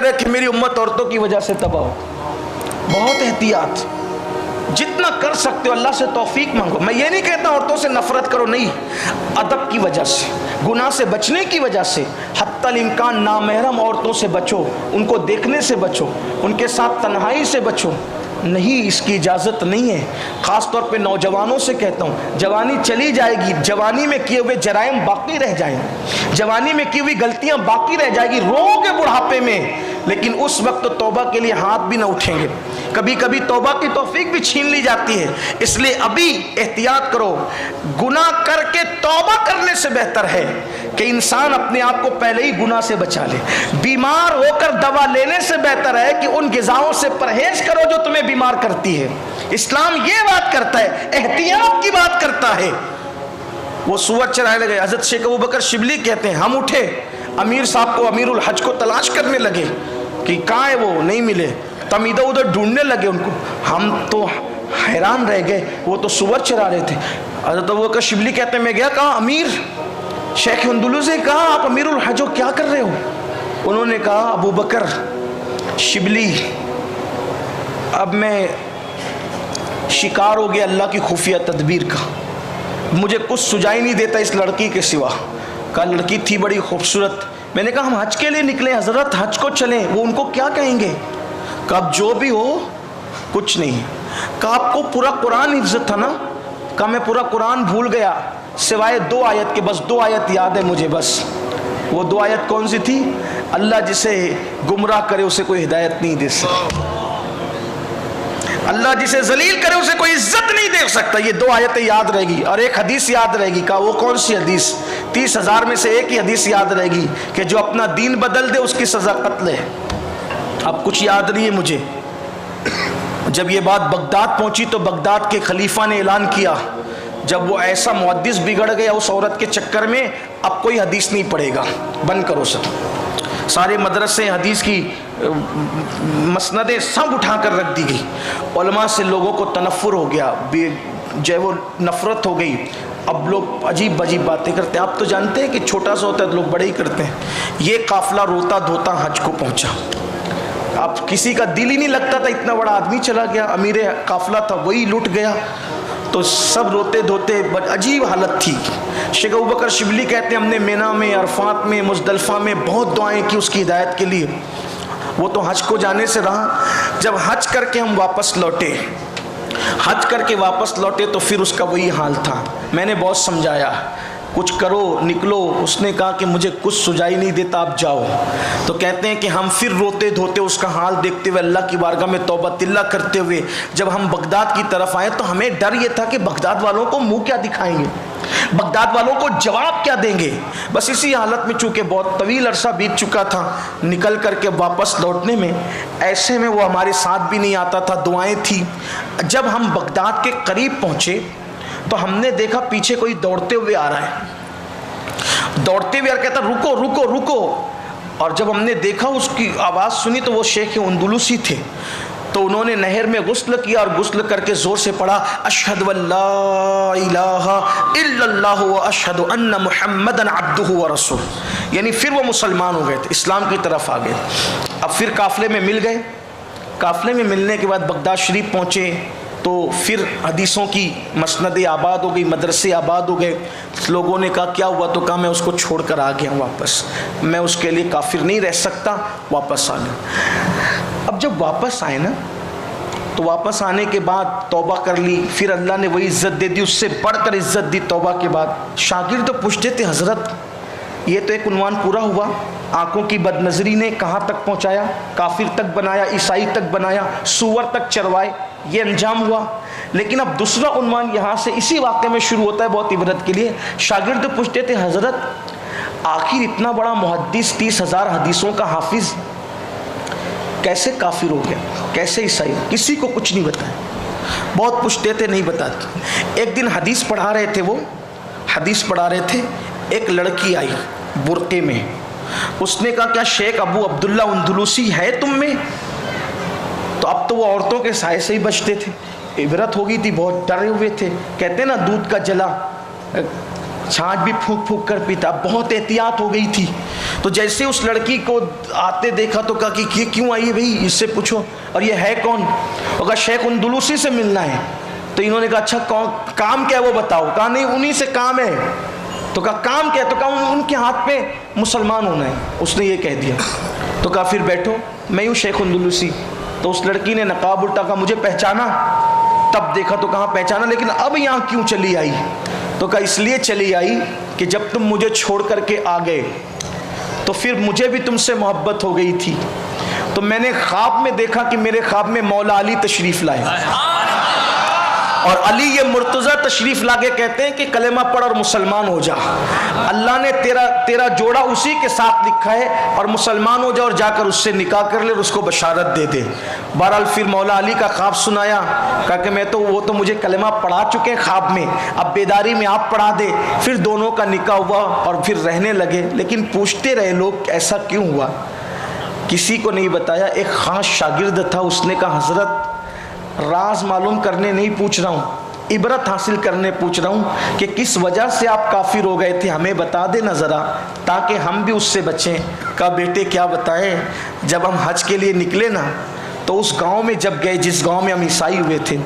डर है कि मेरी उम्मत औरतों की वजह से तबाह हो। बहुत एहतियात, जितना कर सकते हो अल्लाह से तौफीक मांगो। मैं ये नहीं कहता औरतों से नफरत करो, नहीं, अदब की वजह से, गुनाह से बचने की वजह से हत्तल इम्कान नामहरम औरतों से बचो, उनको देखने से बचो, उनके साथ तन्हाई से बचो। नहीं, इसकी इजाज़त नहीं है। ख़ास तौर पे नौजवानों से कहता हूँ, जवानी चली जाएगी, जवानी में किए हुए जराइम बाकी रह जाएंगे, जवानी में की हुई गलतियाँ बाकी रह जाएगी, रोगे बुढ़ापे में, लेकिन उस वक्त तो तौबा के लिए हाथ भी ना उठेंगे। कभी कभी तौबा की तौफीक भी छीन ली जाती है। इसलिए अभी एहतियात करो। गुनाह करके तौबा करने से बेहतर है कि इंसान अपने आप को पहले ही गुनाह से बचा ले। बीमार होकर दवा लेने से बेहतर है कि उन ग़िज़ाओं से परहेज करो जो तुम्हें बीमार करती है। इस्लाम ये बात करता है, एहतियात की बात करता है। वो सुअर चराने लगे, हज़रत शेख अबू बकर शिबली कहते हैं, हम उठे, अमीर साहब को, अमीरुल हज को तलाश करने लगे कि कहाँ है वो, नहीं मिले। तब इधर उधर ढूंढने लगे उनको, हम तो हैरान रह गए, वो तो सुअर चरा रहे थे। हज़रत अबू बकर शिबली कहते हैं, मैं गया, कहा अमीर शेख अंदुलुस से, कहा आप अमीरुल हज क्या कर रहे हो? उन्होंने कहा, अबू बकर शिबली, अब मैं शिकार हो गया अल्लाह की खुफिया तदबीर का, मुझे कुछ सुझाई नहीं देता इस लड़की के सिवा। कहा लड़की थी बड़ी खूबसूरत। मैंने कहा हम हज के लिए निकले हज़रत, हज को चलें, वो उनको क्या कहेंगे? कहा अब जो भी हो कुछ नहीं। कहा आपको पूरा कुरान हिफ्ज़ था ना? कहा मैं पूरा कुरान भूल गया सिवाय 2 आयत के, बस 2 आयत याद है मुझे बस। वो 2 आयत कौन सी थी? अल्लाह जिसे गुमराह करे उसे कोई हिदायत नहीं दे सकता, अल्लाह जिसे जलील करे उसे कोई इज्जत नहीं दे सकता। ये 2 आयतें याद रहेगी और एक हदीस याद रहेगी। कहा वो कौन सी हदीस? 30,000 में से एक ही हदीस याद रहेगी कि जो अपना दीन बदल दे उसकी सज़ा कत्ल है। अब कुछ याद नहीं है मुझे। जब ये बात बगदाद पहुंची तो बगदाद के खलीफा ने ऐलान किया, जब वो ऐसा मुहद्दिस बिगड़ गया उस औरत के चक्कर में, अब कोई हदीस नहीं पढ़ेगा, बंद करो सब। सारे मदरसे हदीस की मसनदें सब उठा कर रख दी गई। उलमा से लोगों को तनफ़ुर हो गया, जो वो नफ़रत हो गई। अब लोग अजीब अजीब बातें करते हैं। आप तो जानते हैं कि छोटा सा होता है तो लोग बड़े ही करते हैं। ये काफ़िला रोता धोता हज को पहुंचा। अब किसी का दिल ही नहीं लगता था, इतना बड़ा आदमी चला गया, अमीर काफ़िला था वही लुट गया, तो सब रोते धोते, अजीब हालत थी। शेख अबू बकर शिबली कहते हैं हमने मिना में, अरफात में, मुज़दलिफ़ा में बहुत दुआएं की उसकी हिदायत के लिए। वो तो हज को जाने से रहा। जब हज करके हम वापस लौटे, हज करके वापस लौटे तो फिर उसका वही हाल था। मैंने बहुत समझाया, कुछ करो, निकलो। उसने कहा कि मुझे कुछ सुझाई नहीं देता, आप जाओ। तो कहते हैं कि हम फिर रोते धोते उसका हाल देखते हुए, अल्लाह की बारगाह में तौबा तिल्ला करते हुए जब हम बगदाद की तरफ आए तो हमें डर ये था कि बगदाद वालों को मुंह क्या दिखाएंगे, बगदाद वालों को जवाब क्या देंगे। बस इसी हालत में, चूँकि बहुत तवील अरसा बीत चुका था निकल करके वापस लौटने में, ऐसे में वो हमारे साथ भी नहीं आता था, दुआएँ थी। जब हम बगदाद के करीब पहुँचे तो हमने देखा पीछे कोई दौड़ते हुए आ रहा है, दौड़ते हुए कहता रुको रुको रुको। और जब हमने देखा, उसकी आवाज़ सुनी तो वो शेख अंदुलुसी थे। तो उन्होंने नहर में गुस्ल किया और गुस्ल करके ज़ोर से पढ़ा, अशहदु अल्ला इलाहा इल्लल्लाहु व अशहदु अन्ना मुहम्मदन अब्दुहु व रसूल। यानी फिर वो मुसलमान हो गए थे, इस्लाम की तरफ आ गए। अब फिर काफ़िले में मिल गए। काफ़िले में मिलने के बाद बगदाद शरीफ पहुँचे तो फिर हदीसों की मसनदें आबाद हो गई, मदरसे आबाद हो गए। लोगों ने कहा क्या हुआ? तो कहा मैं उसको छोड़ कर आ गया वापस, मैं उसके लिए काफिर नहीं रह सकता, वापस आ गया। अब जब वापस आए ना, तो वापस आने के बाद तौबा कर ली, फिर अल्लाह ने वही इज़्ज़त दे दी, उससे बढ़कर इज़्ज़त दी तौबा के बाद। शागिर्द तो पूछते थे हज़रत ये तो एक उन्वान पूरा हुआ, आंखों की बदनज़री ने कहाँ तक पहुँचाया, काफिर तक बनाया, ईसाई तक बनाया, सूअर तक चरवाए, ये अंजाम हुआ। लेकिन अब दूसरा उन्वान यहाँ से इसी वाक़े में शुरू होता है, बहुत इबरत के लिए। शागिर्द पूछते थे हज़रत आखिर इतना बड़ा मुहद्दिस, 30,000 हदीसों का हाफिज़ कैसे काफिर हो गया, कैसे ईसाई? किसी को कुछ नहीं बताया, बहुत पूछते थे नहीं बताते। एक दिन हदीस पढ़ा रहे थे, वो हदीस पढ़ा रहे थे, एक लड़की आई बुर्के में। उसने कहा क्या शेख अबू अब्दुल्ला अंदुलुसी है तुम में? तो अब तो वो औरतों के साए से ही बचते थे, इबरत हो गई थी, बहुत डरे हुए थे। कहते ना दूध का जला छाछ भी फूंक फूंक कर पीता, बहुत एहतियात हो गई थी। तो जैसे उस लड़की को आते देखा तो कहा कि ये क्यों आई है भाई, इससे पूछो, और ये है कौन? और कहा शेख उंदुलूसी से मिलना है। तो इन्होंने कहा अच्छा काम क्या है वो बताओ। कहा नहीं उन्हीं से काम है। तो कहा काम क्या है? तो कहा उनके हाथ पे मुसलमान होना है। उसने ये कह दिया। तो कहा फिर बैठो, मैं हूँ शेख उंदुलूसी। तो उस लड़की ने नकाब उल्टा, कहा मुझे पहचाना? तब देखा तो कहाँ पहचाना, लेकिन अब यहाँ क्यों चली आई? तो कहा इसलिए चली आई कि जब तुम मुझे छोड़ करके आ गए तो फिर मुझे भी तुमसे मोहब्बत हो गई थी। तो मैंने ख्वाब में देखा कि मेरे ख्वाब में मौला अली तशरीफ़ लाए, और अली ये मुर्तज़ा तशरीफ़ लाके कहते हैं कि कलेमा पढ़ और मुसलमान हो जा। अल्लाह ने तेरा जोड़ा उसी के साथ लिखा है, और मुसलमान हो जा और जाकर उससे निकाह कर ले और उसको बशारत दे दे। बहरहाल फिर मौला अली का ख्वाब सुनाया, कहा कि मैं तो वो तो मुझे कलेमा पढ़ा चुके हैं ख्वाब में, अब बेदारी में आप पढ़ा दे। फिर दोनों का निकाह हुआ और फिर रहने लगे। लेकिन पूछते रहे लोग ऐसा क्यों हुआ, किसी को नहीं बताया। एक ख़ास शागिर्द था, उसने कहा हज़रत राज मालूम करने नहीं पूछ रहा हूँ, इबरत हासिल करने पूछ रहा हूँ कि किस वजह से आप काफिर हो गए थे, हमें बता देना ज़रा ताकि हम भी उससे बचें। कहा बेटे क्या बताएं, जब हम हज के लिए निकले ना तो उस गांव में जब गए, जिस गांव में हम ईसाई हुए थे,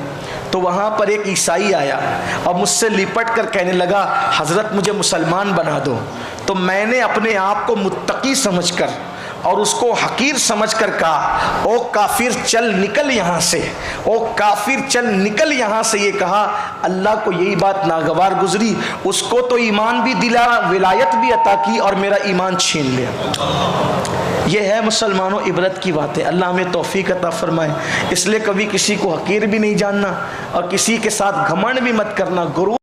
तो वहाँ पर एक ईसाई आया और मुझसे लिपट कर कहने लगा हज़रत मुझे मुसलमान बना दो। तो मैंने अपने आप को मुत्तकी समझकर और उसको हकीर समझकर कहा ओ काफिर चल निकल यहाँ से, ओ काफिर चल निकल यहाँ से। ये कहा, अल्लाह को यही बात नागवार गुजरी, उसको तो ईमान भी दिला, विलायत भी अता की और मेरा ईमान छीन लिया। ये है मुसलमानों इबरत की बात है। अल्लाह हमें तौफीक अता फरमाए। इसलिए कभी किसी को हकीर भी नहीं जानना और किसी के साथ घमंड भी मत करना। गुरु